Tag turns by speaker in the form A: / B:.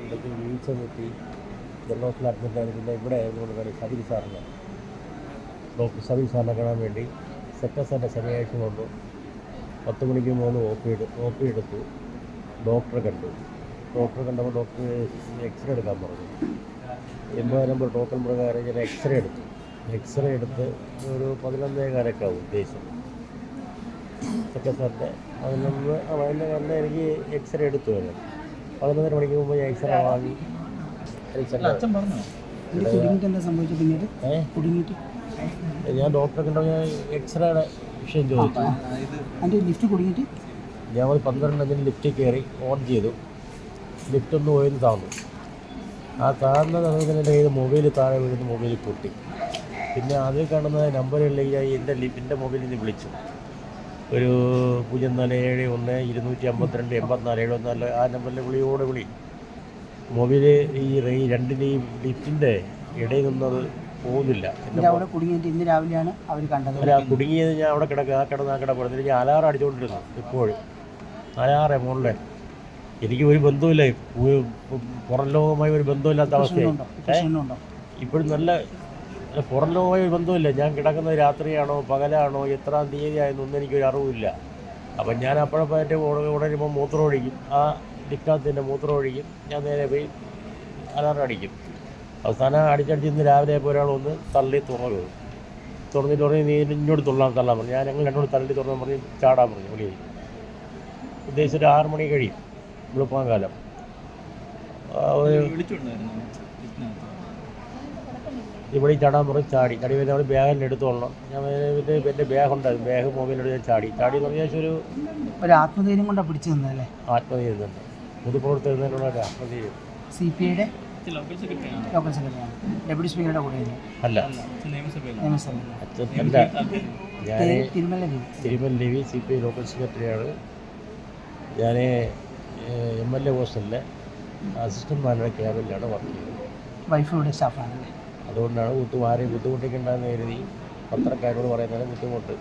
A: ഇടയ്ക്ക് വീഴ്ച പറ്റി ജനറൽ അഡ്മിറ്റാണ്. പിന്നെ ഇവിടെ ആയതുകൊണ്ട് സബിൽ സാറിനെ ഡോക്ടർ സബിൽ സാറിനെ കാണാൻ വേണ്ടി സെക്കൻഡ് സാറിൻ്റെ ശനിയാഴ്ച കൊണ്ടു 10 മണിക്ക് മൂന്ന് ഒ പി എടുത്തു. ഡോക്ടറെ കണ്ടപ്പോൾ ഡോക്ടർ എക്സ്റേ എടുക്കാൻ പറഞ്ഞു. 80 നമ്പർ ടോക്കൺ പ്രകാരം ഞാൻ എക്സ്റേ എടുത്ത് ഒരു 11:15 ആവും ഉദ്ദേശം. സെക്കൻഡ് സാറിൻ്റെ 11 എനിക്ക് എക്സ്റേ എടുത്തു. 11:30 മണിക്ക് മുമ്പ് ഞാൻ എക്സ്റേ വാങ്ങി. ഞാൻ ഡോക്ടറെ കണ്ടോ ഞാൻ എക്സ്റേയുടെ വിഷയം ചോദിച്ചു. ഞാൻ 12:05 ലിഫ്റ്റിൽ കയറി ഓൺ ചെയ്തു. ലിഫ്റ്റ് ഒന്ന് പോയെന്ന് താന്നു. ആ താഴ്ന്ന സമയത്തിന് എൻ്റെ കയ്യിൽ മൊബൈൽ താഴെ വീഴുന്ന മൊബൈൽ പൊട്ടി. പിന്നെ അതിൽ കാണുന്ന നമ്പറുകളിലേക്ക് എൻ്റെ മൊബൈലിൽ നിന്ന് വിളിച്ചു. ഒരു 0471-252-84-74 ആ നമ്പറിലെ വിളി മൊബൈൽ ഈ രണ്ടിൻ്റെയും ലിഫ്റ്റിൻ്റെ ഇടയിൽ നിന്നത് പോകുന്നില്ല.
B: ഇന്ന് രാവിലെയാണ് അവർ കണ്ടത്.
A: കുടുങ്ങിയത് ഞാൻ അവിടെ കിടപ്പെടുന്നത് ഞാൻ അലാറം അടിച്ചുകൊണ്ടിരുന്നു. ഇപ്പോഴും അലാറേ മുകളിലെ എനിക്ക് ഒരു ബന്ധമില്ല, പുറം ലോകവുമായി ഒരു ബന്ധമില്ലാത്ത അവസ്ഥയായി. ഇപ്പോഴും നല്ല പുറം ലോകവുമായി ഒരു ബന്ധമില്ല. ഞാൻ കിടക്കുന്നത് രാത്രിയാണോ പകലാണോ എത്രാം തീയതി ആയെന്നൊന്നും എനിക്കൊരു അറിവില്ല. അപ്പം ഞാൻ അപ്പോഴപ്പോഴത്തെ ഉടരുമ്പോൾ മൂത്രം ഒഴിക്കും. ആ ലിഫ്റ്റിനകത്തിൻ്റെ മൂത്രം ഒഴിക്കും. ഞാൻ നേരെ പോയി അലാറം അടിക്കും. അവസാനം അടിച്ചടിച്ച് ഇന്ന് രാവിലെ ആയപ്പോൾ ഒരാളൊന്ന് തള്ളി തുറന്നിട്ട് നീ ഇങ്ങോട്ട് തള്ളാൻ പറഞ്ഞു. ഞാൻ ഞങ്ങൾ രണ്ടോട് തള്ളി തുറന്ന് പറഞ്ഞ് ചാടാൻ പറഞ്ഞു. വിളി ഉദ്ദേശിച്ച് ഒരു 6 മണി കഴിയും വെളുപ്പാൻ കാലം. ഇവിടെ ചാടാൻ പറഞ്ഞ് ചാടി വരുന്ന അവിടെ ബാഗെല്ലാം എടുത്തോളണം. ഞാൻ എൻ്റെ ബാഗുണ്ടായിരുന്നു. ബാഗ് മൊബൈലെടുത്ത് ഞാൻ ചാടി എന്ന് പറഞ്ഞാൽ ഒരു
B: ആത്മധൈര്യം കൊണ്ടാണ് പിടിച്ചു തന്നതല്ലേ?
A: ആത്മധൈര്യം തന്നെ, പൊതുപ്രവർത്തകരുടെ ഒരു ആത്മധൈര്യം.
B: CPIയുടെ ലോക്കൽ സെക്രട്ടറിയാണ്. ഡെപ്യൂട്ടി സ്പീക്കറുടെ കൂടെ
A: അല്ല, ഞാൻ തിരുമൽ ദേവി CPI ലോക്കൽ സെക്രട്ടറിയാണ്. ഞാൻ MLA ഹോസ്റ്റലിലെ അസിസ്റ്റൻറ്റ് മാനേജർ ക്യാബിനിലാണ് വർക്ക് ചെയ്യുന്നത്.
B: വൈഫിയുടെ സ്റ്റാഫാണല്ലേ?
A: അതുകൊണ്ടാണ് ആരെയും ബുദ്ധിമുട്ടിക്കണ്ടെന്ന് കരുതി പത്രക്കാരോട് പറയുന്നതിന് ബുദ്ധിമുട്ട്.